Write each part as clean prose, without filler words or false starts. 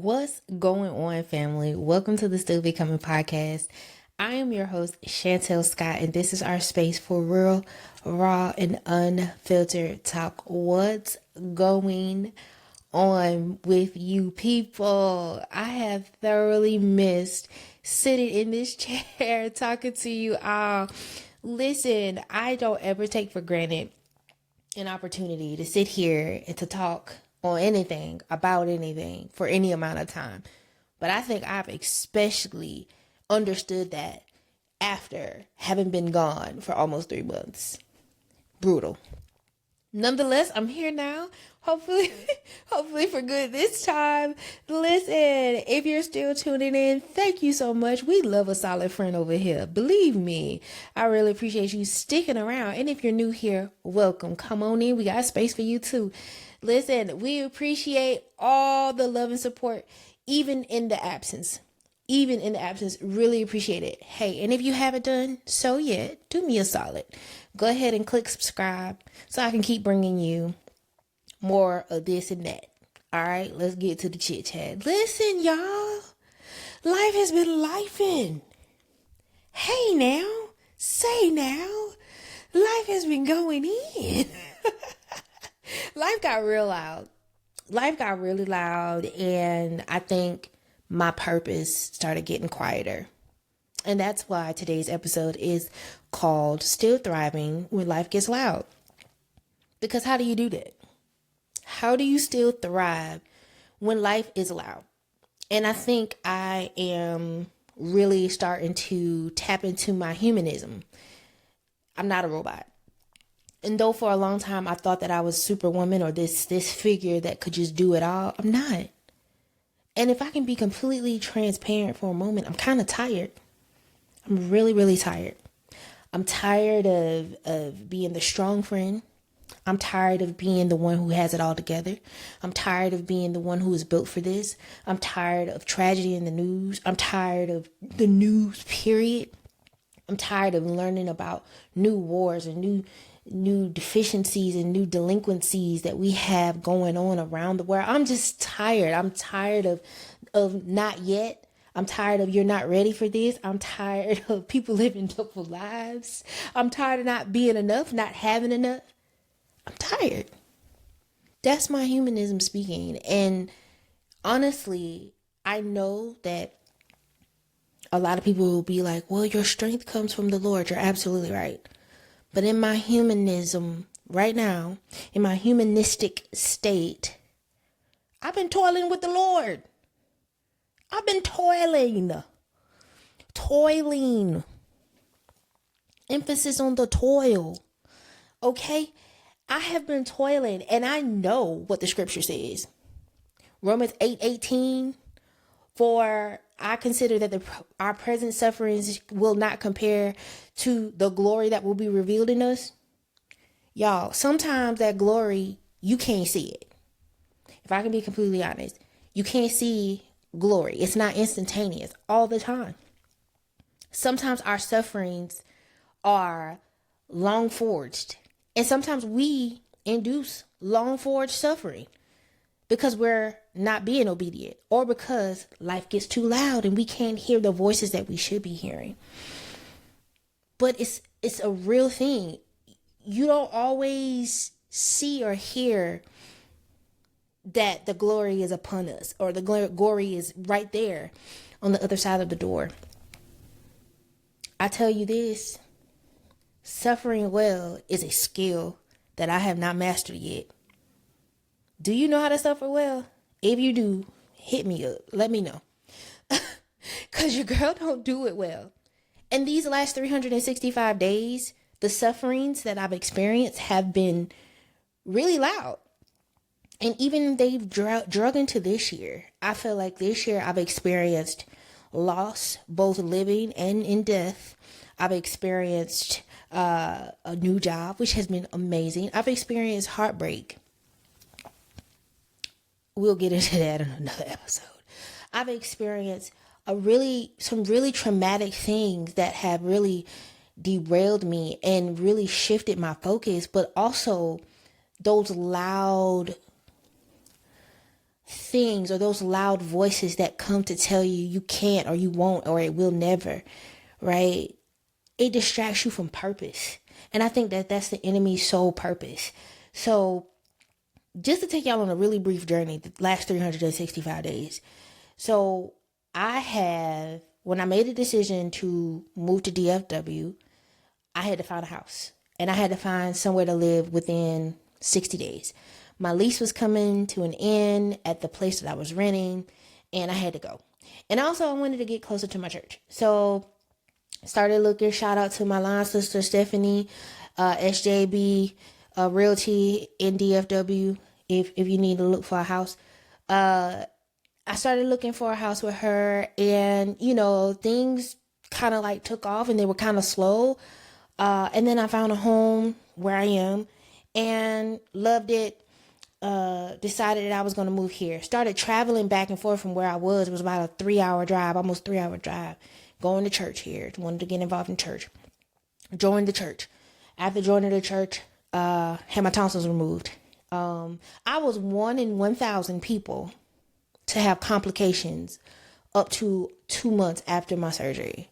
What's going on, family? Welcome to the Still Becoming podcast. I am your host, Chantel Scott, and this is our space for real, raw, and unfiltered talk. What's going on with you people? I have thoroughly missed sitting in this chair talking to you all. Listen, I don't ever take for granted an opportunity to sit here and to talk on anything, about anything, for any amount of time. But I think I've especially understood that after having been gone for almost 3 months. Brutal. Nonetheless, I'm here now. Hopefully for good this time. Listen, if you're still tuning in, thank you so much. We love a solid friend over here. Believe me, I really appreciate you sticking around. And if you're new here, welcome. Come on in. We got space for you too. Listen, we appreciate all the love and support, even in the absence. Really appreciate it. Hey, and if you haven't done so yet, do me a solid. Go ahead and click subscribe so I can keep bringing you more of this and that. All right, let's get to the chit chat. Listen, y'all, life has been lifing. Hey now, say now, life has been going in. Life got real loud. Life got really loud, and I think my purpose started getting quieter. And that's why today's episode is called Still Thriving When Life Gets Loud. Because how do you do that? How do you still thrive when life is loud? And I think I am really starting to tap into my humanism. I'm not a robot. And though for a long time I thought that I was Superwoman or this figure that could just do it all, I'm not. And if I can be completely transparent for a moment, I'm kind of tired. I'm really, really tired. I'm tired of being the strong friend. I'm tired of being the one who has it all together. I'm tired of being the one who is built for this. I'm tired of tragedy in the news. I'm tired of the news, period. I'm tired of learning about new wars and new deficiencies and new delinquencies that we have going on around the world. I'm just tired. I'm tired of not yet. I'm tired of you're not ready for this. I'm tired of people living double lives. I'm tired of not being enough, not having enough. I'm tired. That's my humanism speaking. And honestly, I know that a lot of people will be like, well, your strength comes from the Lord. You're absolutely right. But in my humanism right now, in my humanistic state, I've been toiling with the Lord. I've been toiling. Emphasis on the toil. Okay? I have been toiling, and I know what the scripture says. Romans 8:18, for I consider that our present sufferings will not compare to the glory that will be revealed in us. Y'all, sometimes that glory, you can't see it. If I can be completely honest, you can't see glory. It's not instantaneous all the time. Sometimes our sufferings are long forged. And sometimes we induce long forged suffering because we're not being obedient or because life gets too loud and we can't hear the voices that we should be hearing. But it's a real thing. You don't always see or hear that the glory is upon us or the glory is right there on the other side of the door. I tell you this, suffering well is a skill that I have not mastered yet. Do you know how to suffer well? If you do, hit me up. Let me know. Because your girl don't do it well. And these last 365 days, the sufferings that I've experienced have been really loud. And even they've drug into this year. I feel like this year I've experienced loss, both living and in death. I've experienced a new job, which has been amazing. I've experienced heartbreak. We'll get into that in another episode. I've experienced some really traumatic things that have really derailed me and really shifted my focus, but also those loud things or those loud voices that come to tell you you can't or you won't or it will never, right? It distracts you from purpose. And I think that that's the enemy's sole purpose. So just to take y'all on a really brief journey, the last 365 days. So when I made a decision to move to DFW, I had to find a house and I had to find somewhere to live within 60 days. My lease was coming to an end at the place that I was renting and I had to go. And also I wanted to get closer to my church. So started looking, shout out to my line sister, Stephanie, SJB, Realty in DFW. If you need to look for a house, I started looking for a house with her and, things kind of like took off and they were kind of slow. And then I found a home where I am and loved it. Decided that I was going to move here. Started traveling back and forth from where I was. It was about a 3-hour drive, almost 3-hour drive. Going to church here. Wanted to get involved in church. Joined the church. After joining the church, had my tonsils removed. I was 1 in 1,000 people to have complications up to 2 months after my surgery.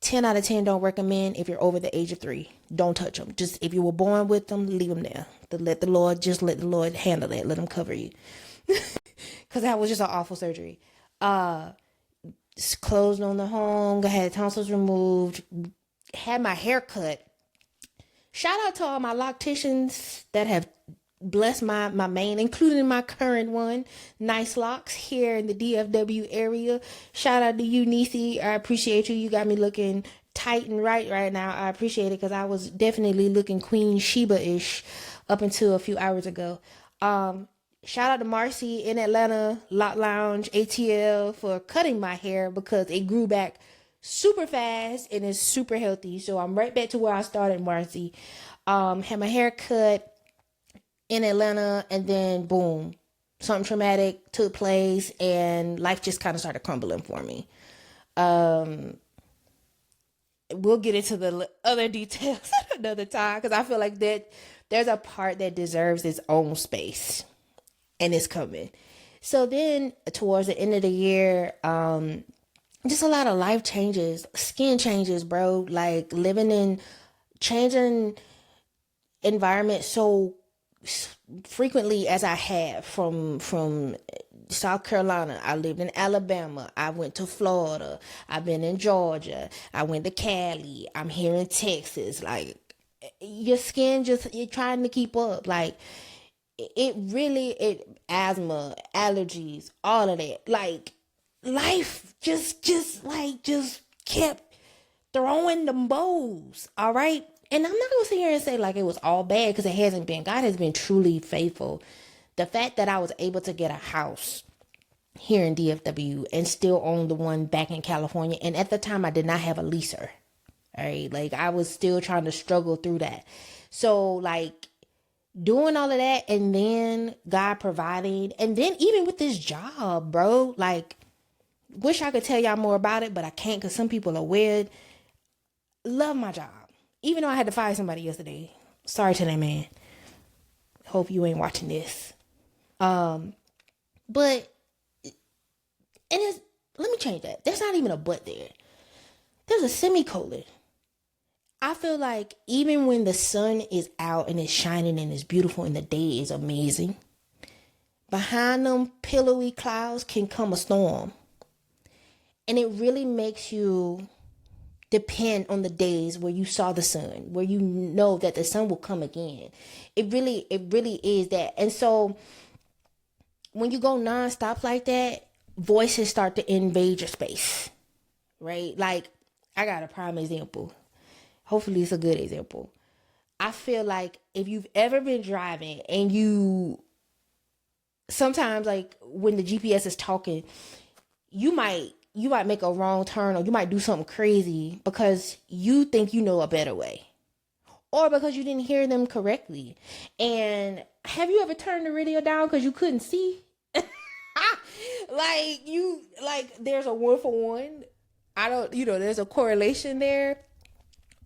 10 out of 10 don't recommend if you're over the age of 3. Don't touch them. Just if you were born with them, leave them there. Let the Lord handle that. Let him cover you. Because that was just an awful surgery. Closed on the home, had tonsils removed, had my hair cut. Shout out to all my locticians that have blessed my mane, including my current one, Nice Locks here in the DFW area. Shout out to you, Nisi. I appreciate you. You got me looking tight and right now. I appreciate it because I was definitely looking Queen Sheba-ish up until a few hours ago. Shout out to Marcy in Atlanta, Lot Lounge, ATL for cutting my hair because it grew back super fast and is super healthy. So I'm right back to where I started, Marcy. Had my hair cut in Atlanta and then boom, something traumatic took place and life just kind of started crumbling for me. We'll get into the other details another time because I feel like that there's a part that deserves its own space and it's coming. So then towards the end of the year, just a lot of life changes, skin changes, bro, like living in changing environment so frequently as I have from South Carolina. I lived in Alabama. I went to Florida. I've been in Georgia. I went to Cali. I'm here in Texas. Like your skin you're trying to keep up. Like asthma, allergies, all of that. Like life just kept throwing them bows. All right. And I'm not going to sit here and say like it was all bad because it hasn't been. God has been truly faithful. The fact that I was able to get a house here in DFW and still own the one back in California. And at the time I did not have a leaser. All right. Like I was still trying to struggle through that. So like doing all of that and then God providing. And then even with this job, bro, like wish I could tell y'all more about it, but I can't because some people are weird. Love my job. Even though I had to fire somebody yesterday. Sorry to that man. Hope you ain't watching this. But let me change that. There's not even a but there. There's a semicolon. I feel like even when the sun is out and it's shining and it's beautiful and the day is amazing, behind them pillowy clouds can come a storm. And it really makes you depend on the days where you saw the sun, where you know that the sun will come again. It really is that. And so when you go nonstop like that, voices start to invade your space, right? Like I got a prime example. Hopefully it's a good example. I feel like if you've ever been driving and you sometimes like when the GPS is talking, you might make a wrong turn or you might do something crazy because you think you know a better way or because you didn't hear them correctly. And have you ever turned the radio down because you couldn't see? There's a 1-for-1. There's a correlation there.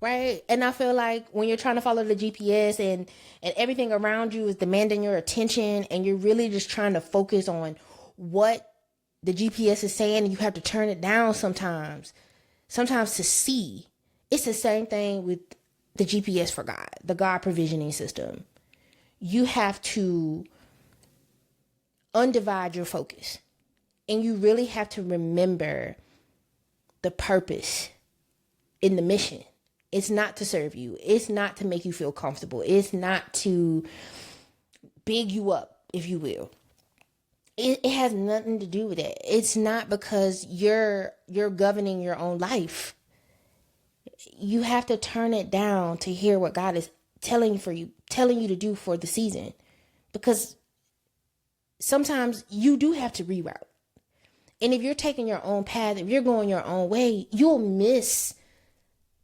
Right. And I feel like when you're trying to follow the GPS and everything around you is demanding your attention and you're really just trying to focus on what the GPS is saying, and you have to turn it down sometimes to see. It's the same thing with the GPS for God, the God provisioning system. You have to undivide your focus, and you really have to remember the purpose in the mission. It's not to serve you. It's not to make you feel comfortable. It's not to big you up, if you will. It has nothing to do with it. It's not because you're governing your own life. You have to turn it down to hear what God is telling you to do for the season. Because sometimes you do have to reroute. And if you're taking your own path, if you're going your own way, you'll miss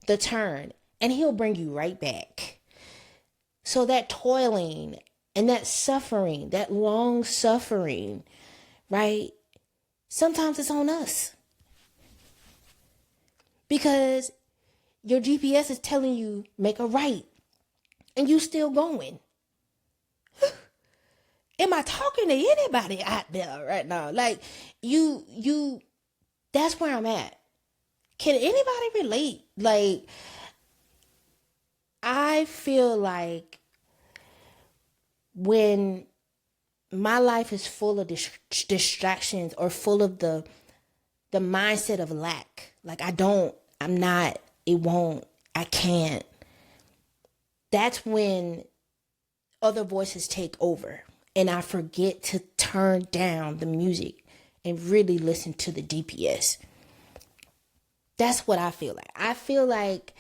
the turn, and he'll bring you right back. So that toiling and that suffering, that long suffering, right? Sometimes it's on us. Because your GPS is telling you make a right, and you still going. Am I talking to anybody out there right now? Like you that's where I'm at. Can anybody relate? Like, I feel like when my life is full of distractions, or full of the mindset of lack, like I'm not, it won't, I can't. That's when other voices take over, and I forget to turn down the music and really listen to the GPS. That's what I feel like. I feel like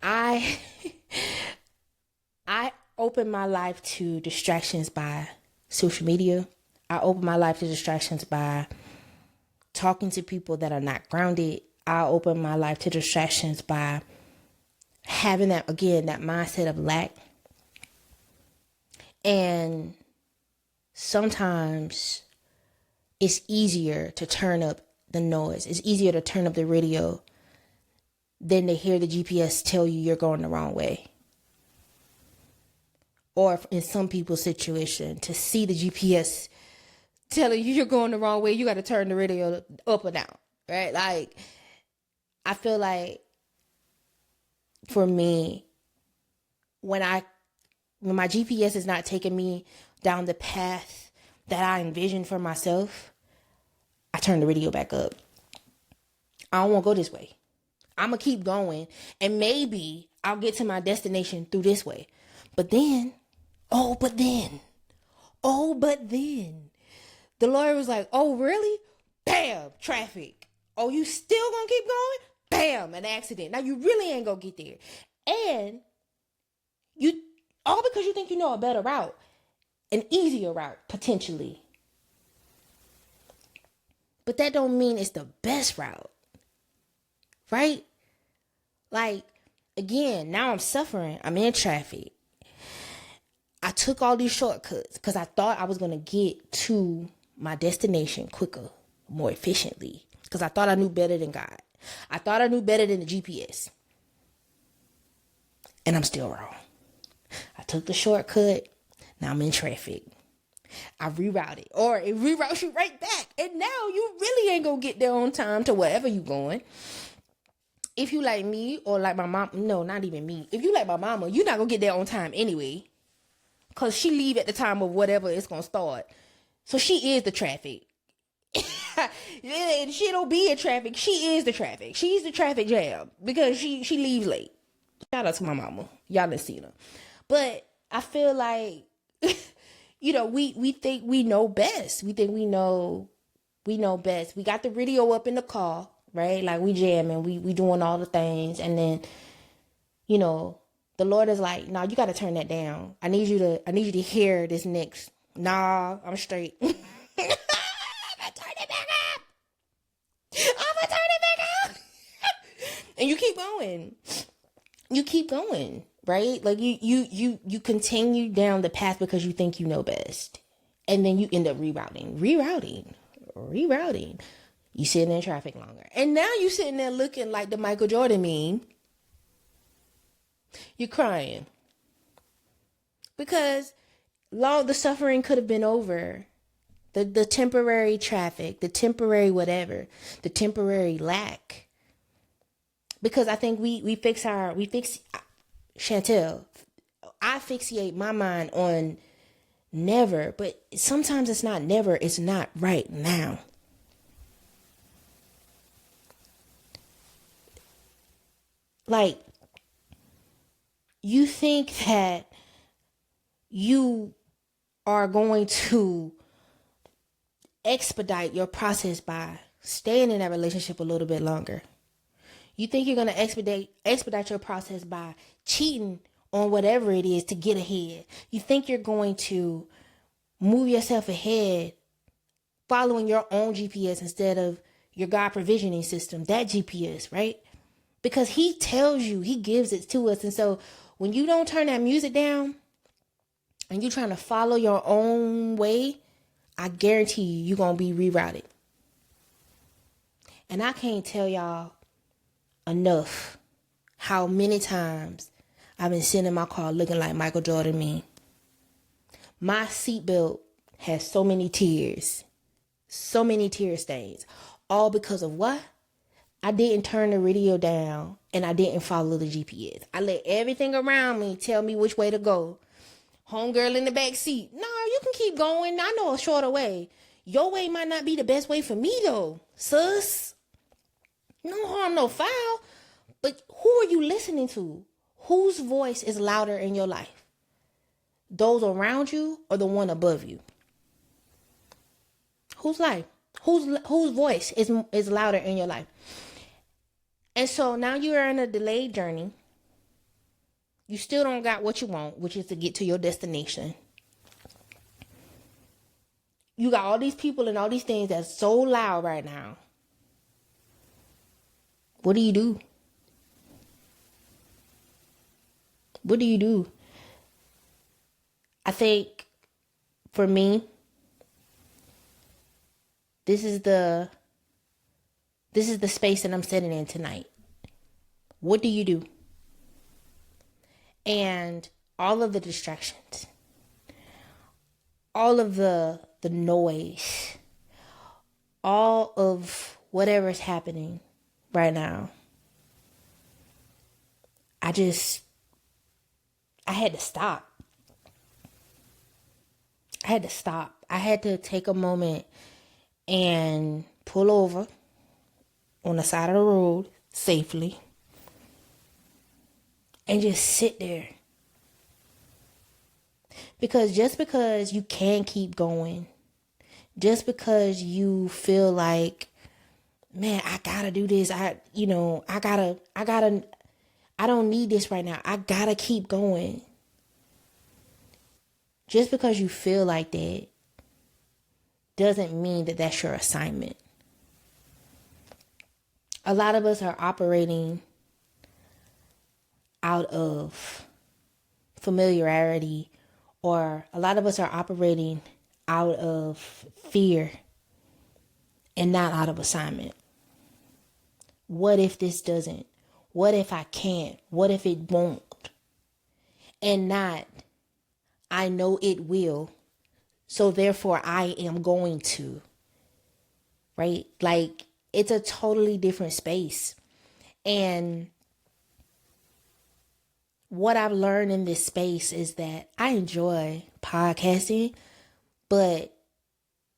I open my life to distractions by social media. I open my life to distractions by talking to people that are not grounded. I open my life to distractions by having that mindset of lack. And sometimes it's easier to turn up the noise. It's easier to turn up the radio than to hear the GPS tell you you're going the wrong way. Or in some people's situation, to see the GPS telling you you're going the wrong way, you got to turn the radio up or down, right? Like, I feel like for me, when my GPS is not taking me down the path that I envisioned for myself, I turn the radio back up. I don't want to go this way. I'm going to keep going, and maybe I'll get to my destination through this way. But then, the Lord was like, oh, really? Bam, traffic. Oh, you still going to keep going? Bam, an accident. Now you really ain't going to get there. And all because you think you know a better route, an easier route, potentially. But that don't mean it's the best route, right? Like, again, now I'm suffering. I'm in traffic. I took all these shortcuts because I thought I was going to get to my destination quicker, more efficiently, because I thought I knew better than God. I thought I knew better than the GPS. And I'm still wrong. I took the shortcut. Now I'm in traffic. I rerouted, or it reroutes you right back. And now you really ain't gonna get there on time to wherever you going. If you like me, or like my mom, no, not even me. If you like my mama, you're not gonna get there on time anyway. Cause she leave at the time of whatever it's gonna start. So she is the traffic. She don't be in traffic. She is the traffic. She's the traffic jam because she leaves late. Shout out to my mama. Y'all done seen her. But I feel like, we think we know best. We think we know best. We got the radio up in the car, right? Like, we jamming, we doing all the things. And then, the Lord is like, nah, you got to turn that down. I need you to hear this next. Nah, I'm straight. I'm gonna turn it back up. And you keep going. You keep going, right? Like, you continue down the path because you think you know best. And then you end up rerouting. You sitting in traffic longer. And now you sitting there looking like the Michael Jordan meme. You're crying. Because the suffering could have been over The temporary traffic, the temporary whatever, the temporary lack. Because I think we fix Chantel, I fixate my mind on never, but sometimes it's not never, it's not right now. Like, you think that you are going to expedite your process by staying in that relationship a little bit longer. You think you're going to expedite your process by cheating on whatever it is to get ahead. You think you're going to move yourself ahead following your own GPS instead of your God provisioning system, that GPS, right? Because he tells you, he gives it to us. And so when you don't turn that music down and you're trying to follow your own way, I guarantee you're going to be rerouted. And I can't tell y'all enough how many times I've been sitting in my car looking like Michael Jordan me. My seatbelt has so many tear stains, all because of what? I didn't turn the radio down and I didn't follow the GPS. I let everything around me tell me which way to go. Homegirl in the back seat. No, you can keep going. I know a shorter way. Your way might not be the best way for me though, sus. No harm, no foul. But who are you listening to? Whose voice is louder in your life? Those around you or the one above you? Whose life? Whose voice is louder in your life? And so now you are in a delayed journey. You still don't got what you want, which is to get to your destination. You got all these people and all these things that's so loud right now. What do you do? What do you do? I think for me, this is the space that I'm sitting in tonight. What do you do? And all of the distractions, all of the noise, all of whatever is happening right now, I had to stop. I had to take a moment and pull over on the side of the road safely and just sit there. Because just because you can keep going, just because you feel like, man, I gotta do this. I don't need this right now. I gotta keep going. Just because you feel like that doesn't mean that that's your assignment. A lot of us are operating out of familiarity, or a lot of us are operating out of fear and not out of assignment. What if this doesn't? What if I can't? What if it won't? And not, I know it will, so therefore I am going to. Right? Like, it's a totally different space. And what I've learned in this space is that I enjoy podcasting, but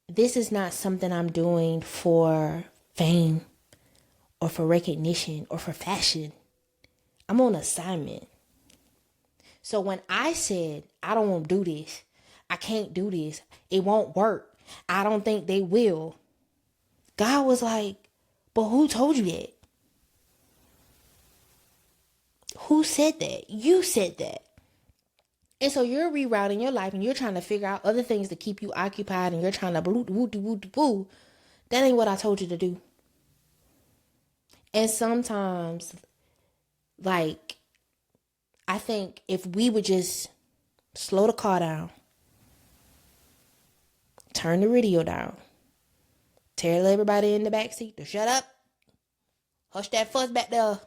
this is not something I'm doing for fame or for recognition or for fashion. I'm on assignment. So when I said, I don't want to do this, I can't do this, it won't work, I don't think they will, God was like, but who told you that? Who said that? You said that. And so you're rerouting your life and you're trying to figure out other things to keep you occupied, and you're trying to boo. That ain't what I told you to do. And sometimes, like, I think if we would just slow the car down, turn the radio down, tell everybody in the backseat to shut up, hush that fuss back there, I'm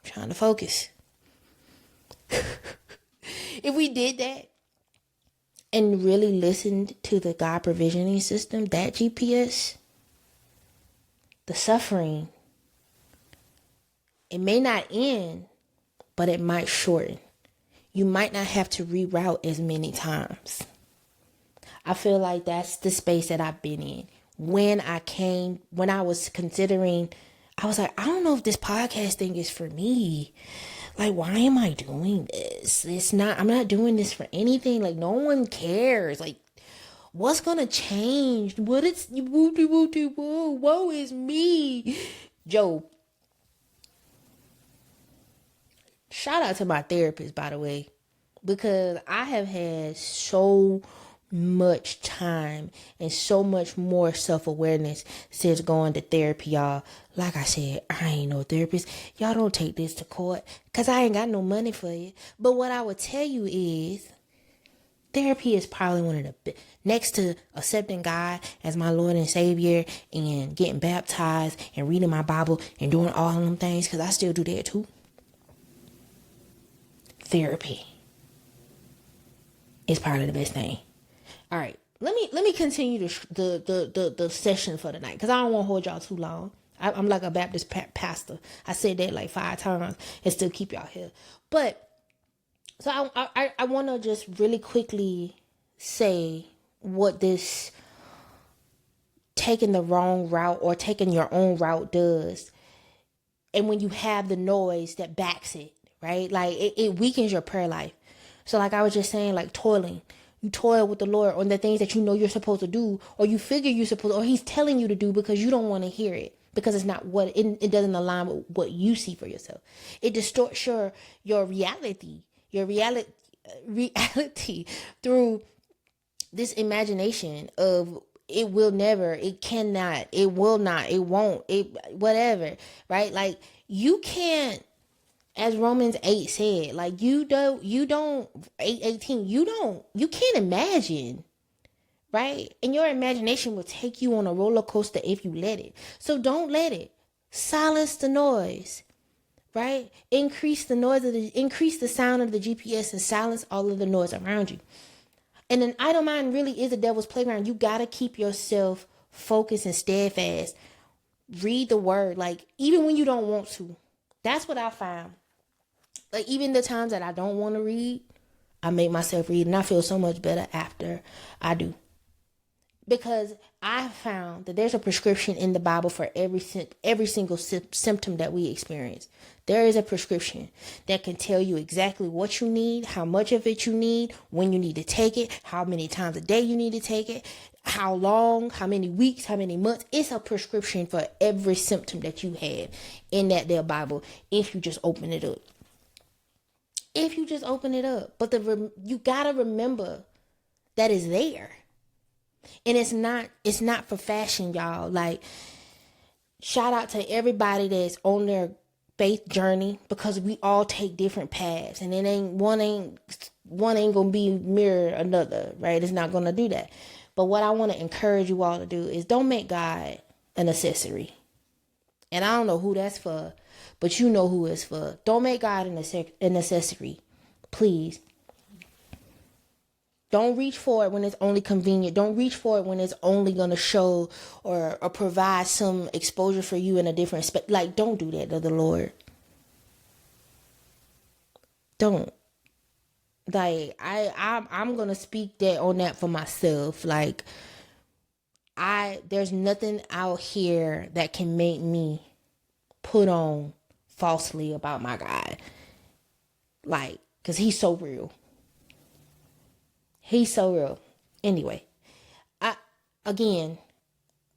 trying to focus. If we did that, and really listened to the God provisioning system, that GPS, the suffering, it may not end, but it might shorten. You might not have to reroute as many times. I feel like that's the space that I've been in. When I was considering, I was like, I don't know if this podcast thing is for me. Like, why am I doing this? I'm not doing this for anything. Like, no one cares. Like, what's gonna change? Woe is me. Joe, shout out to my therapist, by the way, because I have had so much time and so much more self-awareness since going to therapy, y'all. Like I said, I ain't no therapist. Y'all don't take this to court because I ain't got no money for you. But what I would tell you is therapy is probably one of the next to accepting God as my Lord and Savior and getting baptized and reading my Bible and doing all of them things, because I still do that too. Therapy is probably the best thing. All right, let me continue the session for tonight, because I don't want to hold y'all too long. I'm like a Baptist pastor. I said that like 5 times and still keep y'all here. But so I want to just really quickly say what this taking the wrong route or taking your own route does. And when you have the noise that backs it, right? Like it weakens your prayer life. So like I was just saying, like toiling. You toil with the Lord on the things that you know you're supposed to do, or you figure you're supposed to, or he's telling you to do because you don't want to hear it, because it's not what it doesn't align with what you see for yourself. It distorts your reality through this imagination of it will never, it cannot, it will not, it won't, it whatever, right? Like you can't, as Romans 8 said, like you don't 8:18, you can't imagine, right? And your imagination will take you on a roller coaster if you let it. So don't let it. Silence the noise, right? Increase the sound of the GPS and silence all of the noise around you. And an idle mind really is the devil's playground. You gotta keep yourself focused and steadfast. Read the word, like even when you don't want to. That's what I found. Like even the times that I don't want to read, I make myself read, and I feel so much better after I do. Because I found that there's a prescription in the Bible for every single symptom that we experience. There is a prescription that can tell you exactly what you need, how much of it you need, when you need to take it, how many times a day you need to take it, how long, how many weeks, how many months. It's a prescription for every symptom that you have in that there Bible, if you just open it up. If you just open it up. But you gotta remember that it's there. And it's not for fashion, y'all. Like, shout out to everybody that's on their faith journey, because we all take different paths, and it ain't one ain't gonna be mirror another, right? It's not gonna do that. But what I want to encourage you all to do is don't make God an accessory. And I don't know who that's for, but you know who it's for. Don't make God an accessory, please. Don't reach for it when it's only convenient. Don't reach for it when it's only going to show or provide some exposure for you in a different space. Like, don't do that to the Lord. Don't. Like, I'm going to speak that on that for myself. Like, there's nothing out here that can make me put on falsely about my God. Like, because he's so real. He's so real. Anyway,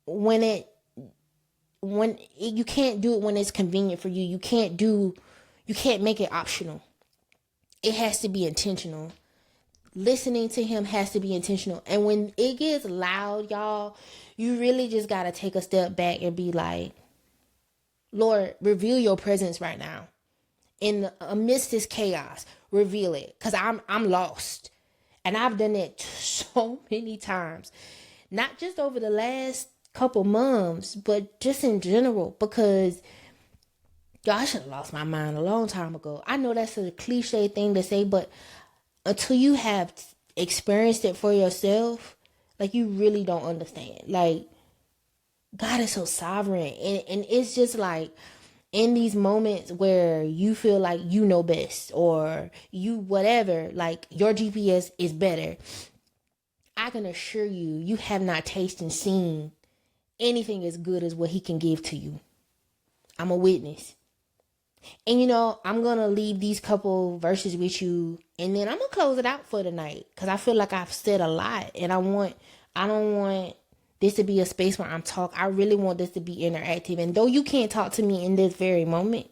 when you can't do it when it's convenient for you. You can't make it optional. It has to be intentional. Listening to him has to be intentional. And when it gets loud, y'all, you really just got to take a step back and be like, Lord, reveal your presence right now. Amidst this chaos, reveal it. Because I'm lost. And I've done it so many times, not just over the last couple months, but just in general, because y'all, I should have lost my mind a long time ago. I know that's a cliche thing to say, but until you have experienced it for yourself, like, you really don't understand. Like, God is so sovereign. And it's just like, in these moments where you feel like you know best, or you whatever, like your GPS is better, I can assure you, you have not tasted and seen anything as good as what he can give to you. I'm a witness. And I'm going to leave these couple verses with you, and then I'm going to close it out for the night, because I feel like I've said a lot, and I don't want this to be a space where I really want this to be interactive. And though you can't talk to me in this very moment,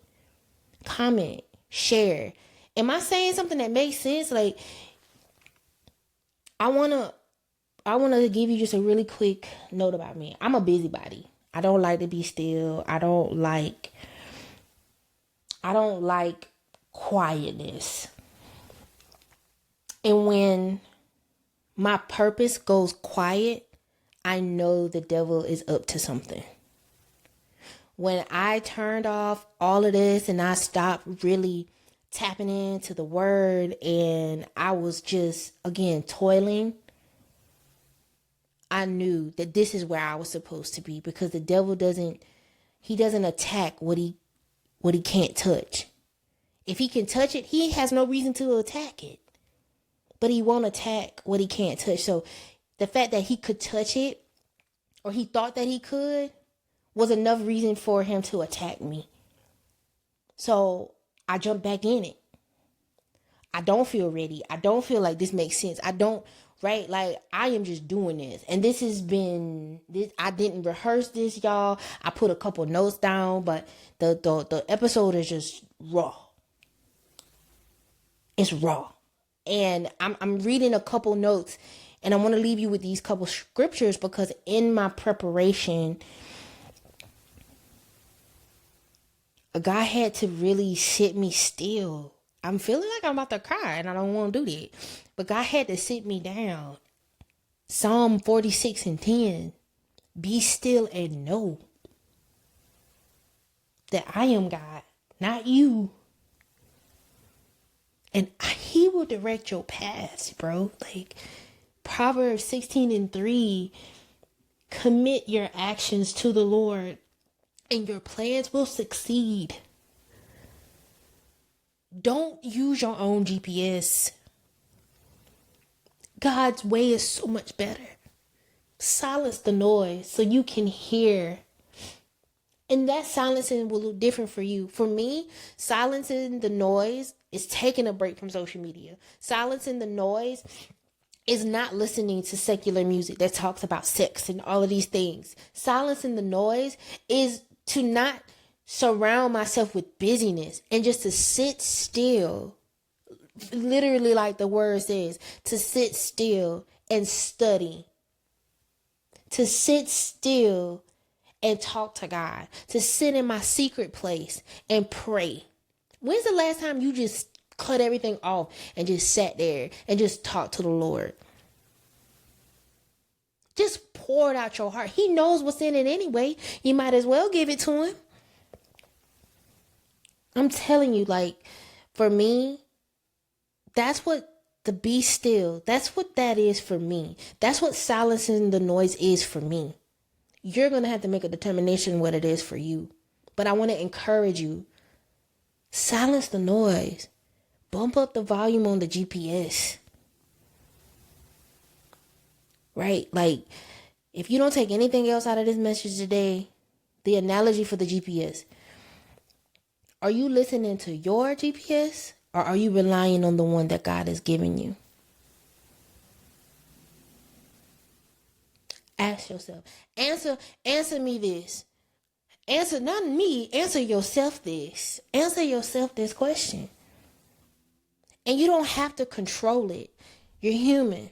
comment, share. Am I saying something that makes sense? Like, I want to give you just a really quick note about me. I'm a busybody. I don't like to be still. I don't like quietness. And when my purpose goes quiet, I know the devil is up to something. When I turned off all of this and I stopped really tapping into the word, and I was just, again, toiling, I knew that this is where I was supposed to be, because the devil doesn't attack what he can't touch. If he can touch it, he has no reason to attack it. But he won't attack what he can't touch. So the fact that he could touch it, or he thought that he could, was enough reason for him to attack me. So I jumped back in it. I don't feel ready. I don't feel like this makes sense. Right? Like, I am just doing this. And this has been this. I didn't rehearse this, y'all. I put a couple notes down, but the episode is just raw. It's raw. And I'm reading a couple notes, and I want to leave you with these couple scriptures, because in my preparation, God had to really sit me still. I'm feeling like I'm about to cry, and I don't want to do that. But God had to sit me down. Psalm 46:10. Be still and know that I am God, not you. And he will direct your paths, bro. Like, Proverbs 16:3. Commit your actions to the Lord, and your plans will succeed. Don't use your own GPS. God's way is so much better. Silence the noise so you can hear. And that silencing will look different for you. For me, silencing the noise is taking a break from social media. Silencing the noise is not listening to secular music that talks about sex and all of these things. Silencing the noise is to not surround myself with busyness, and just to sit still. Literally, like the word says, to sit still and study. To sit still and talk to God. To sit in my secret place and pray. When's the last time you just cut everything off and just sat there and just talked to the Lord? Just poured out your heart. He knows what's in it anyway. You might as well give it to him. I'm telling you, like, for me, that's what the be still, that's what that is for me. That's what silencing the noise is for me. You're going to have to make a determination what it is for you. But I want to encourage you. Silence the noise. Bump up the volume on the GPS. Right? Like, if you don't take anything else out of this message today, the analogy for the GPS. Are you listening to your GPS, or are you relying on the one that God has given you? Ask yourself. Answer me this. Answer, not me, answer yourself this. Answer yourself this question. And you don't have to control it. You're human.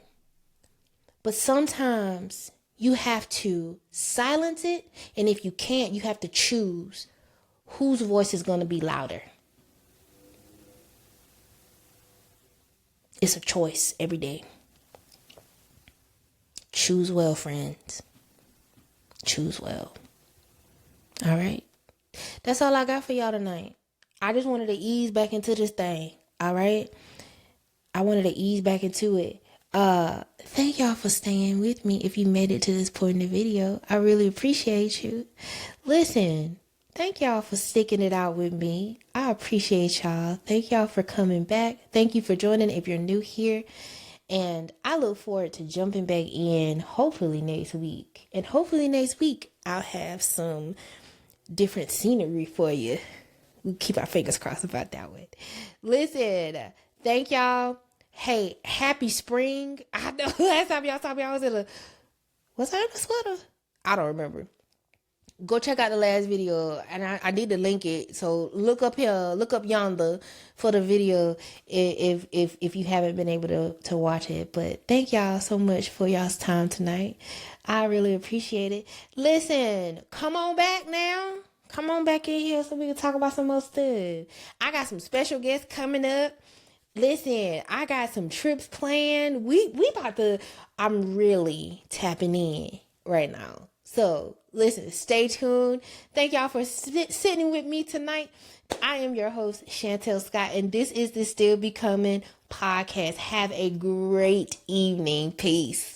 But sometimes you have to silence it. And if you can't, you have to choose whose voice is going to be louder. It's a choice every day. Choose well, friends. Choose well. All right. That's all I got for y'all tonight. I just wanted to ease back into this thing. All right. I wanted to ease back into it. Thank y'all for staying with me. If you made it to this point in the video, I really appreciate you. Listen, thank y'all for sticking it out with me. I appreciate y'all. Thank y'all for coming back. Thank you for joining if you're new here. And I look forward to jumping back in hopefully next week. And hopefully next week I'll have some different scenery for you. We keep our fingers crossed about that one. Listen, thank y'all. Hey, happy spring. I know last time y'all saw me, I was I in a sweater? I don't remember. Go check out the last video, and I need to link it. So look up here, look up yonder for the video if you haven't been able to watch it. But thank y'all so much for y'all's time tonight. I really appreciate it. Listen, come on back now. Come on back in here so we can talk about some more stuff. I got some special guests coming up. Listen, I got some trips planned. We about to, I'm really tapping in right now. So listen, stay tuned. Thank y'all for sitting with me tonight. I am your host, S.T.I.L.L Scott, and this is the Still Becoming podcast. Have a great evening. Peace.